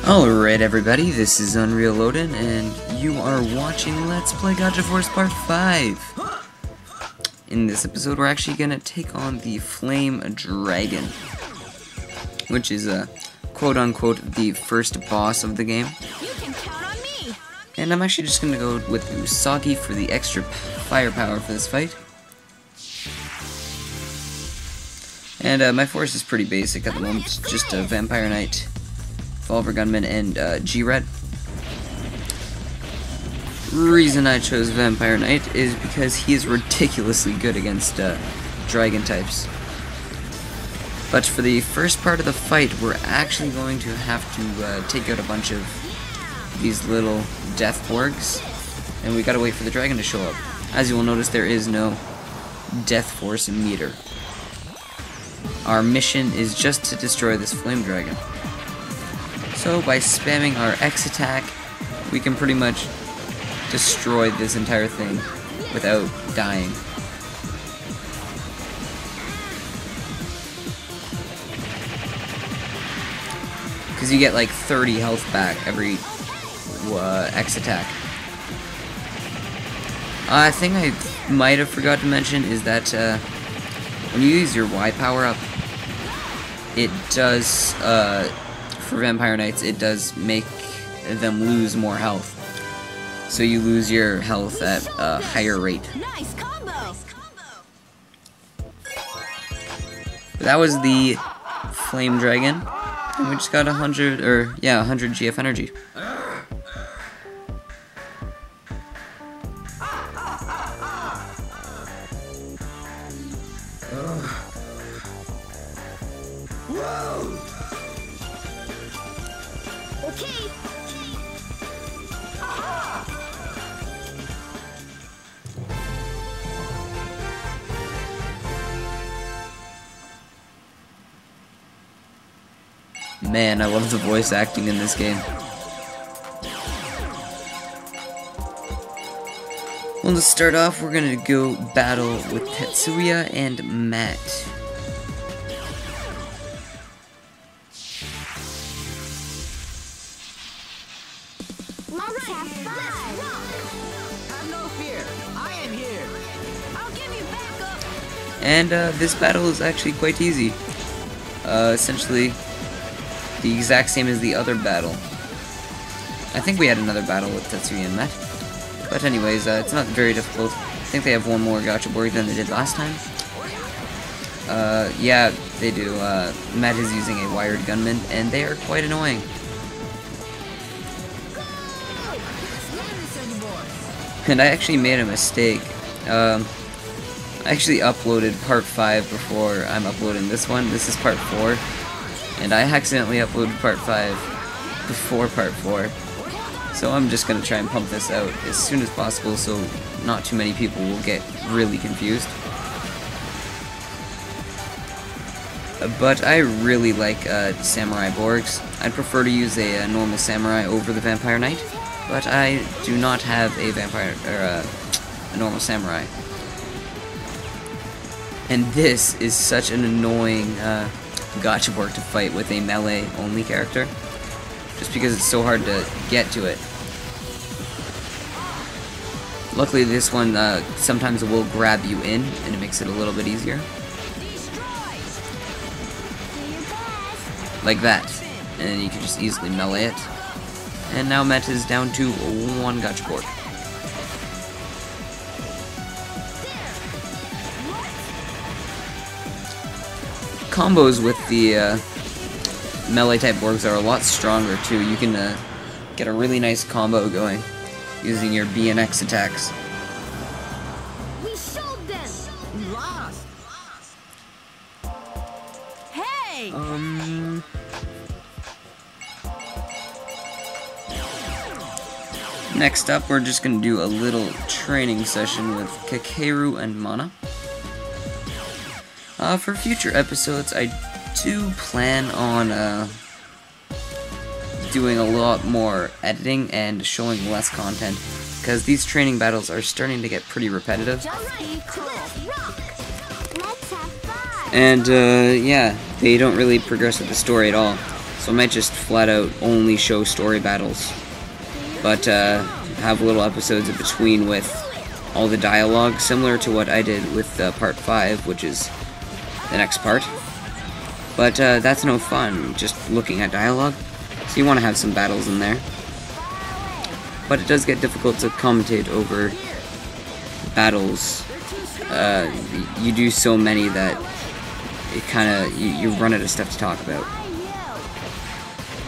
Alright everybody, this is Unreal Odin, and you are watching Let's Play Gacha Force Part 5. In this episode, we're actually gonna take on the Flame Dragon, which is, quote-unquote, the first boss of the game. You can count on me. And I'm actually just gonna go with Usagi for the extra firepower for this fight. And my force is pretty basic at the moment, just a Vampire Knight, Revolver Gunman, and G-Red. Reason I chose Vampire Knight is because he is ridiculously good against dragon types. But for the first part of the fight, we're actually going to have to take out a bunch of these little death borgs, and we gotta wait for the dragon to show up. As you will notice, there is no death force meter. Our mission is just to destroy this flame dragon. So by spamming our X attack, we can pretty much destroy this entire thing without dying. Because you get like 30 health back every X attack. A thing I might have forgot to mention is that when you use your Y power up, it does, for Vampire Knights, it does make them lose more health. So you lose your health at a higher rate. Nice combo. That was the Flame Dragon, and we just got 100 GF energy. Okay. Man, I love the voice acting in this game. Well, to start off, we're gonna go battle with Tetsuya and Matt. Let's have fun. Have no fear. I am here. I'll give you backup. And this battle is actually quite easy. Essentially, the exact same as the other battle. I think we had another battle with Tetsuya and Matt. But anyways, it's not very difficult. I think they have one more gacha board than they did last time. Yeah, they do. Matt is using a wired gunman, and they are quite annoying. And I actually made a mistake. I actually uploaded part 5 before I'm uploading this one. This is part 4. And I accidentally uploaded part 5 before part 4. So I'm just going to try and pump this out as soon as possible so not too many people will get really confused. But I really like Samurai Borgs. I'd prefer to use a normal Samurai over the Vampire Knight. But I do not have a vampire or a normal samurai, and this is such an annoying gacha board to fight with a melee only character, just because it's so hard to get to it. Luckily, this one sometimes will grab you in, and it makes it a little bit easier, like that, and then you can just easily melee it. And now Matt is down to one gacha board. Combos with the melee type borgs are a lot stronger too. You can get a really nice combo going using your B and X attacks. We showed them. We lost. Hey. Next up, we're just going to do a little training session with Kakeru and Mana. For future episodes, I do plan on doing a lot more editing and showing less content, because these training battles are starting to get pretty repetitive. Just be cool. Let's have fun. And, yeah, they don't really progress with the story at all. So I might just flat out only show story battles, but have little episodes in between with all the dialogue, similar to what I did with part 5, which is the next part. But that's no fun, just looking at dialogue, so you want to have some battles in there. But it does get difficult to commentate over battles. You do so many that it kind of, you run out of stuff to talk about.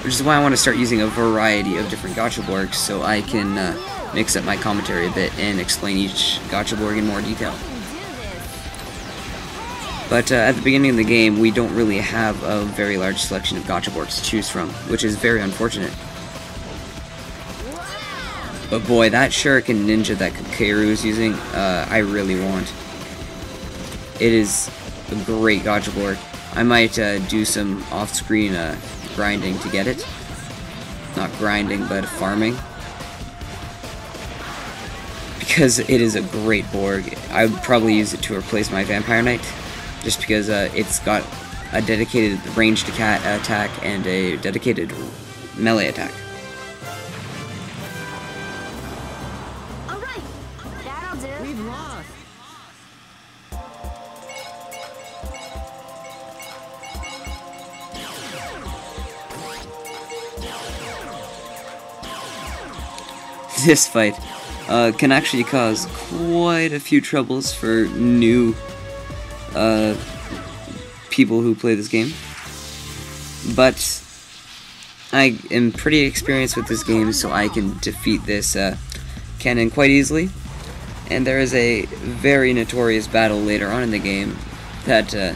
Which is why I want to start using a variety of different Gachaborgs, so I can mix up my commentary a bit and explain each Gachaborg in more detail. But at the beginning of the game, we don't really have a very large selection of Gachaborgs to choose from, which is very unfortunate. But boy, that Shuriken Ninja that Kakeru is using, I really want. It is a great Gachaborg. I might do some off-screen grinding to get it. Not grinding, but farming. Because it is a great Borg. I would probably use it to replace my Vampire Knight, just because it's got a dedicated ranged attack and a dedicated melee attack. Alright, that'll do. We've lost. This fight can actually cause quite a few troubles for new people who play this game. But I am pretty experienced with this game, so I can defeat this cannon quite easily. And there is a very notorious battle later on in the game that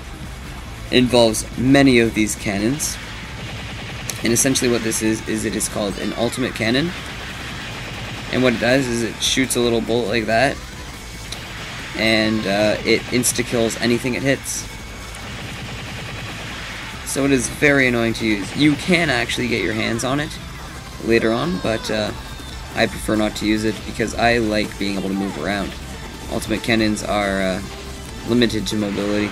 involves many of these cannons. And essentially what this is it is called an ultimate cannon. And what it does is it shoots a little bolt like that, and it insta-kills anything it hits. So it is very annoying to use. You can actually get your hands on it later on, but I prefer not to use it because I like being able to move around. Ultimate cannons are limited to mobility.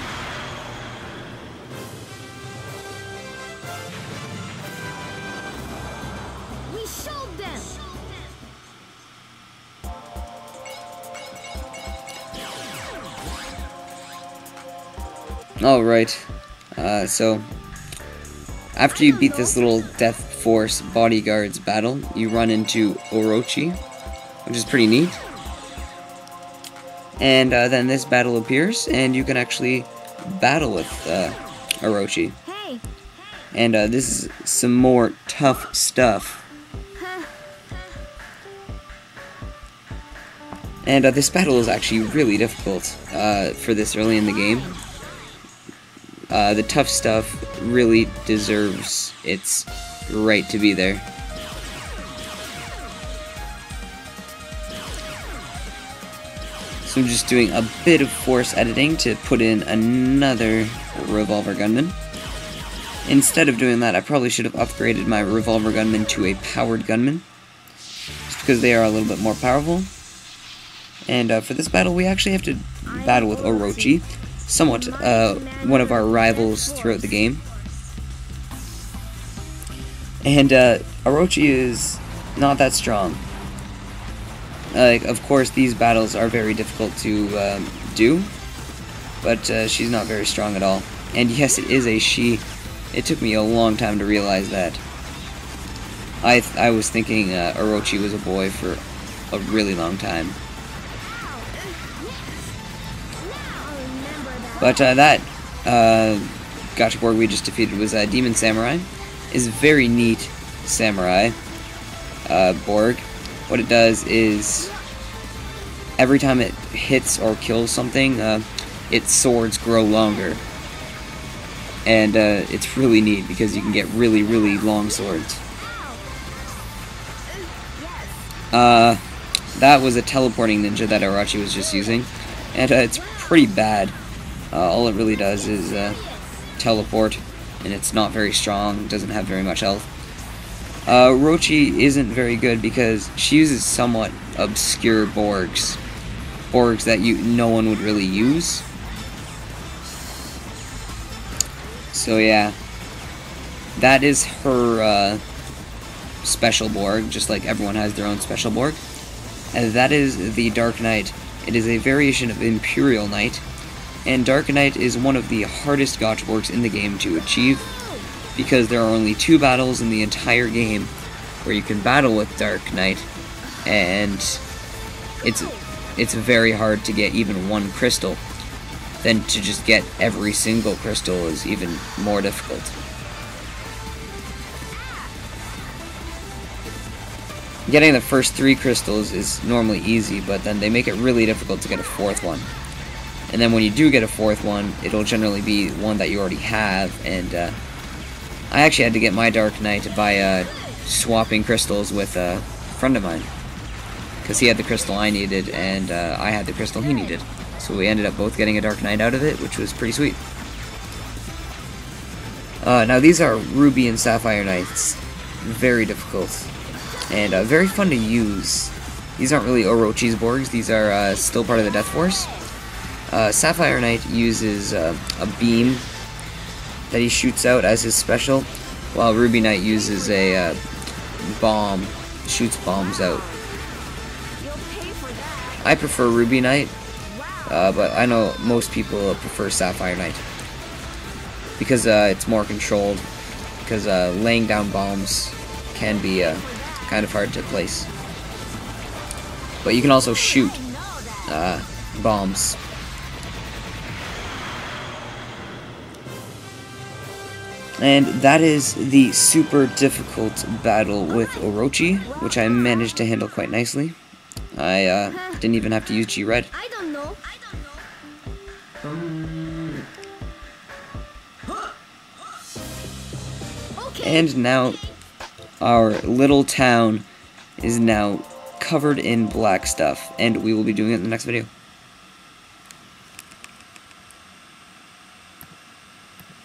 We showed them. Alright, so after you beat this little Death Force bodyguards battle, you run into Orochi, which is pretty neat. And then this battle appears, and you can actually battle with Orochi. Hey. And this is some more tough stuff. And this battle is actually really difficult for this early in the game. The tough stuff really deserves its right to be there. So I'm just doing a bit of force editing to put in another revolver gunman. Instead of doing that, I probably should have upgraded my revolver gunman to a powered gunman, just because they are a little bit more powerful. And for this battle, we actually have to battle with Orochi, somewhat one of our rivals throughout the game. And Orochi is not that strong. Of course, these battles are very difficult to do, but she's not very strong at all. And yes, it is a she. It took me a long time to realize that. I was thinking Orochi was a boy for a really long time. But that Gachaborg we just defeated was Demon Samurai. Is a very neat samurai Borg. What it does is every time it hits or kills something, its swords grow longer. And it's really neat because you can get really, really long swords. That was a teleporting ninja that Orochi was just using. And it's pretty bad. All it really does is teleport, and it's not very strong, doesn't have very much health. Orochi isn't very good because she uses somewhat obscure Borgs. Borgs that no one would really use. So yeah. that is her special Borg, just like everyone has their own special Borg. And that is the Dark Knight. It is a variation of Imperial Knight, and Dark Knight is one of the hardest gotcha Borgs in the game to achieve, because there are only 2 battles in the entire game where you can battle with Dark Knight, and it's very hard to get even 1 crystal. Then to just get every single crystal is even more difficult. Getting the first 3 crystals is normally easy, but then they make it really difficult to get a 4th one. And then when you do get a 4th one, it'll generally be one that you already have, and I actually had to get my Dark Knight by swapping crystals with a friend of mine, because he had the crystal I needed, and I had the crystal he needed. So we ended up both getting a Dark Knight out of it, which was pretty sweet. Now these are Ruby and Sapphire Knights. Very difficult. And very fun to use. These aren't really Orochi's Borgs, these are still part of the Death Force. Sapphire Knight uses a beam that he shoots out as his special, while Ruby Knight uses a bomb, shoots bombs out. I prefer Ruby Knight, but I know most people prefer Sapphire Knight, because it's more controlled, because laying down bombs can be kind of hard to place. But you can also shoot bombs. And that is the super difficult battle with Orochi, which I managed to handle quite nicely. I didn't even have to use G-Red. I don't know. Okay. And now our little town is now covered in black stuff, and we will be doing it in the next video.